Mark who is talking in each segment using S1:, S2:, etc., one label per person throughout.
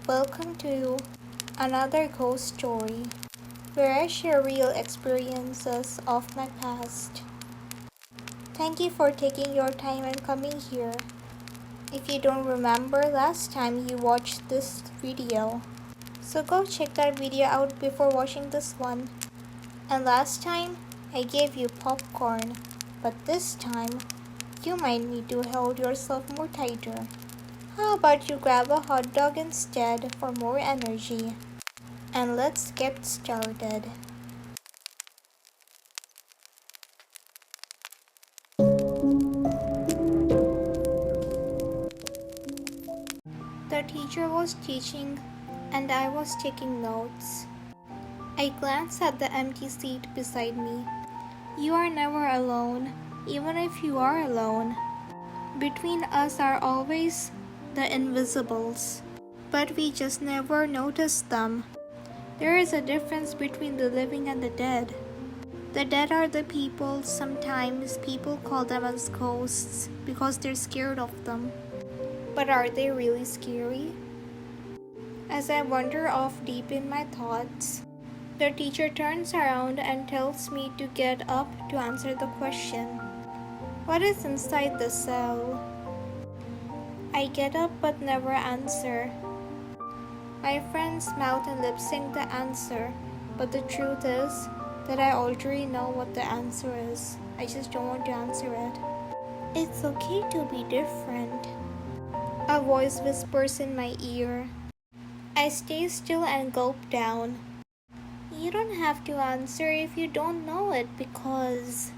S1: Welcome to another ghost story where I share real experiences of my past. Thank you for taking your time and coming here. If you don't remember last time you watched this video, so go check that video out before watching this one. And last time I gave you popcorn, but this time you might need to hold yourself more tighter. How about you grab a hot dog instead for more energy? And let's get started. The teacher was teaching and I was taking notes. I glanced at the empty seat beside me. You are never alone, even if you are alone. Between us are always the invisibles, but we just never notice them. There is a difference between the living and the dead. The dead are the people. Sometimes people call them as ghosts because they're scared of them. But are they really scary? As I wander off deep in my thoughts, the teacher turns around and tells me to get up to answer the question. What is inside the cell? I get up but never answer. My friends mouth and lip sync the answer, but the truth is that I already know what the answer is. I just don't want to answer it. It's okay to be different. A voice whispers in my ear. I stay still and gulp down. You don't have to answer if you don't know it because...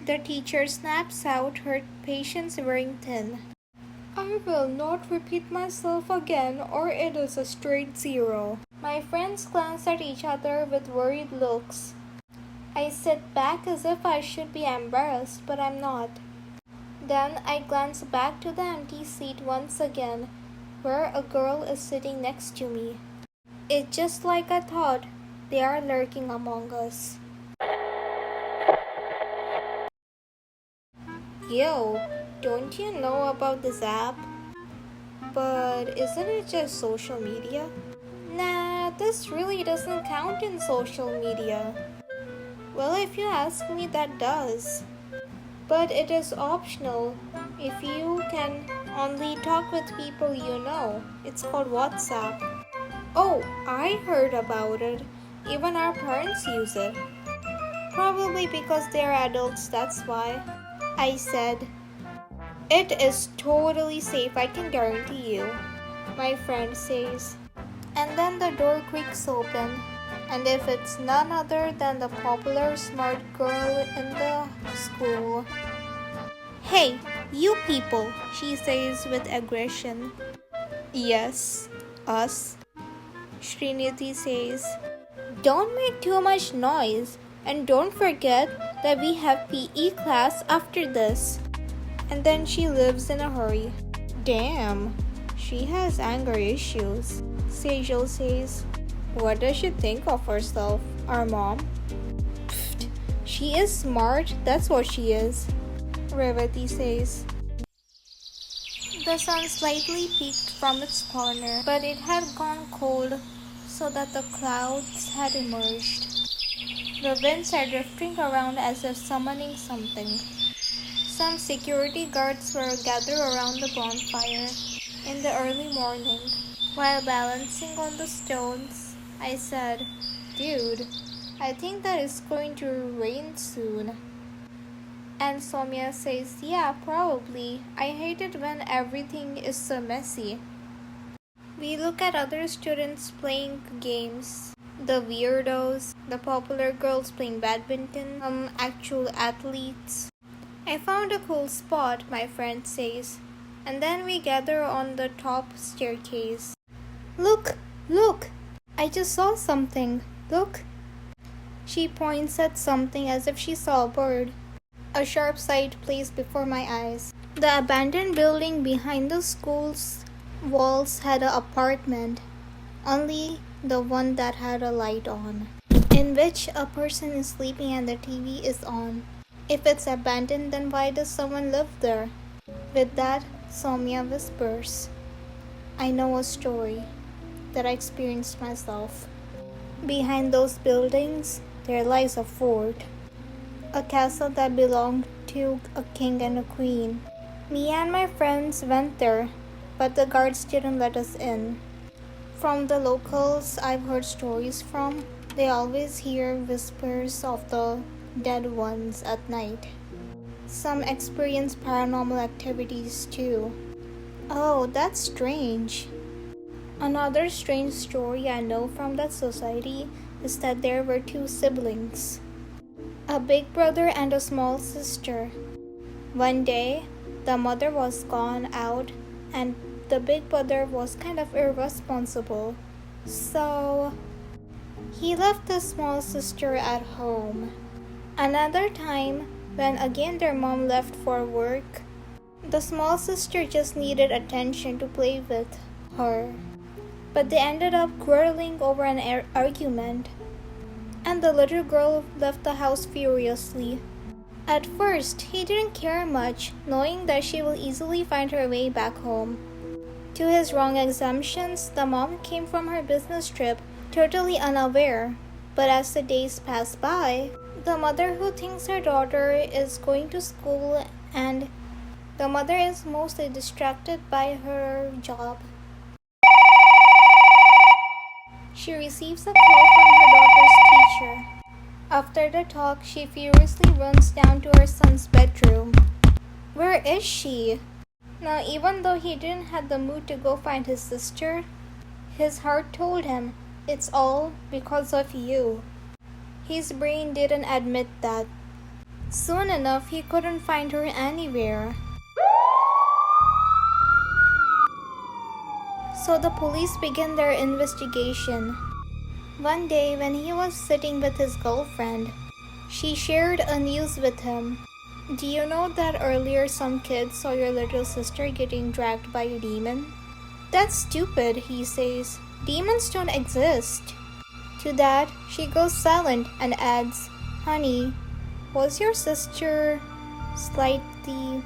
S1: The teacher snaps out, her patience wearing thin. I will not repeat myself again or it is a straight 0. My friends glance at each other with worried looks. I sit back as if I should be embarrassed, but I'm not. Then I glance back to the empty seat once again, where a girl is sitting next to me. It's just like I thought, they are lurking among us. Yo, don't you know about this app? But isn't it just social media? Nah, this really doesn't count in social media. Well, if you ask me, that does. But it is optional if you can only talk with people you know. It's called WhatsApp. Oh, I heard about it. Even our parents use it. Probably because they're adults, that's why. I said, it is totally safe, I can guarantee you, my friend says. And then the door creaks open, and if it's none other than the popular smart girl in the school. Hey, you people, she says with aggression. Yes, us, Srinidhi says. Don't make too much noise, and don't forget that we have PE class after this. And then she leaves in a hurry. Damn, she has anger issues, Sejal says. What does she think of herself, our mom? Pfft, she is smart, that's what she is, Revati says. The sun slightly peeked from its corner, but it had gone cold so that the clouds had emerged. The winds are drifting around as if summoning something. Some security guards were gathered around the bonfire in the early morning. While balancing on the stones, I said, Dude, I think that it's going to rain soon. And Soumya says, Yeah, probably. I hate it when everything is so messy. We look at other students playing games. The weirdos, the popular girls playing badminton, actual athletes. I found a cool spot, my friend says, and then we gather on the top staircase. Look, look, I just saw something, look. She points at something as if she saw a bird. A sharp sight plays before my eyes. The abandoned building behind the school's walls had an apartment, only the one that had a light on, in which a person is sleeping and the TV is on. If it's abandoned, then why does someone live there? With that, Soumya whispers, I know a story that I experienced myself. Behind those buildings, there lies a fort, a castle that belonged to a king and a queen. Me and my friends went there, but the guards didn't let us in. From the locals I've heard stories from, they always hear whispers of the dead ones at night. Some experience paranormal activities too. Oh, that's strange. Another strange story I know from that society is that there were two siblings, a big brother and a small sister. One day, the mother was gone out and the big brother was kind of irresponsible. So, he left the small sister at home. Another time, when again their mom left for work, the small sister just needed attention to play with her. But they ended up quarreling over an argument, and the little girl left the house furiously. At first, he didn't care much, knowing that she will easily find her way back home. To his wrong assumptions, the mom came from her business trip totally unaware. But as the days pass by, the mother who thinks her daughter is going to school and the mother is mostly distracted by her job. She receives a call from her daughter's teacher. After the talk, she furiously runs down to her son's bedroom. Where is she? Now, even though he didn't have the mood to go find his sister, his heart told him, it's all because of you. His brain didn't admit that. Soon enough, he couldn't find her anywhere. So the police began their investigation. One day, when he was sitting with his girlfriend, she shared a news with him. Do you know that earlier some kids saw your little sister getting dragged by a demon? That's stupid, he says. Demons don't exist. To that, she goes silent and adds, Honey, was your sister slightly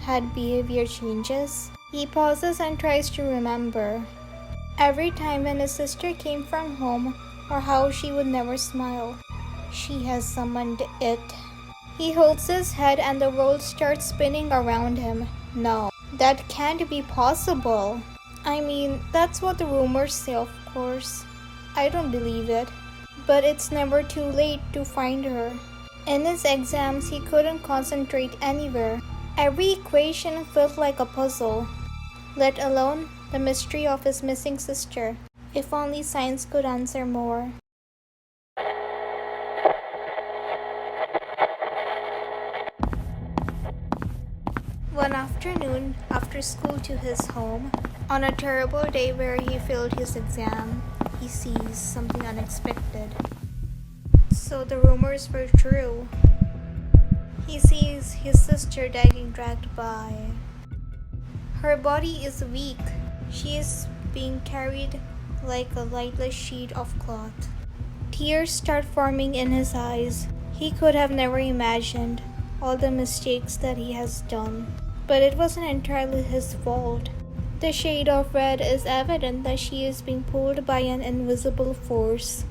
S1: had behavior changes? He pauses and tries to remember. Every time when his sister came from home, or how she would never smile. She has summoned it. He holds his head and the world starts spinning around him. No, that can't be possible. I mean, that's what the rumors say, of course. I don't believe it. But it's never too late to find her. In his exams, he couldn't concentrate anywhere. Every equation felt like a puzzle, let alone the mystery of his missing sister. If only science could answer more. One afternoon, after school to his home, on a terrible day where he failed his exam, he sees something unexpected. So the rumors were true. He sees his sister being dragged by. Her body is weak. She is being carried like a lightless sheet of cloth. Tears start forming in his eyes. He could have never imagined all the mistakes that he has done. But it wasn't entirely his fault. The shade of red is evident that she is being pulled by an invisible force.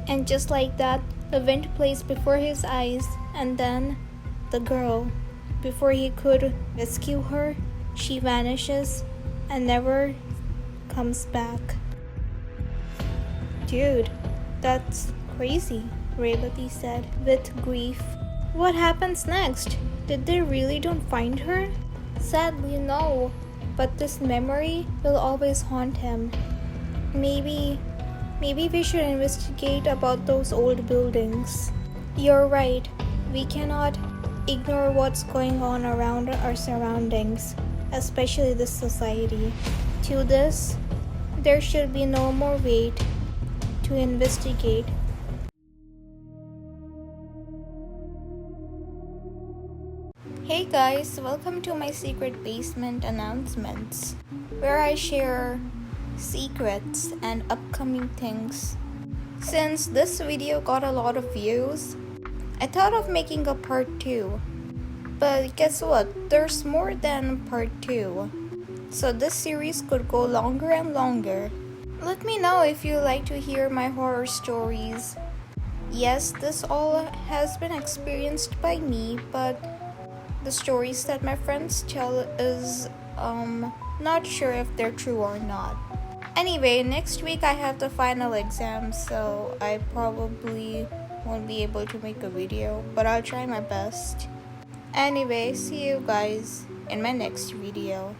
S1: And just like that, the wind plays before his eyes, and then the girl, before he could rescue her, she vanishes and never comes back. Dude, that's crazy, Revati said with grief. What happens next? Did they really don't find her? Sadly, no. But this memory will always haunt him. Maybe we should investigate about those old buildings. You're right. We cannot ignore what's going on around our surroundings, especially this society. To this, there should be no more wait to investigate. Hey guys, welcome to my secret basement announcements, where I share secrets and upcoming things. Since this video got a lot of views, I thought of making a part 2. But guess what? There's more than part 2. So this series could go longer and longer. Let me know if you like to hear my horror stories. Yes, this all has been experienced by me, but the stories that my friends tell is not sure if they're true or not. Anyway, next week I have the final exam, so I probably won't be able to make a video, but I'll try my best. Anyway, see you guys in my next video.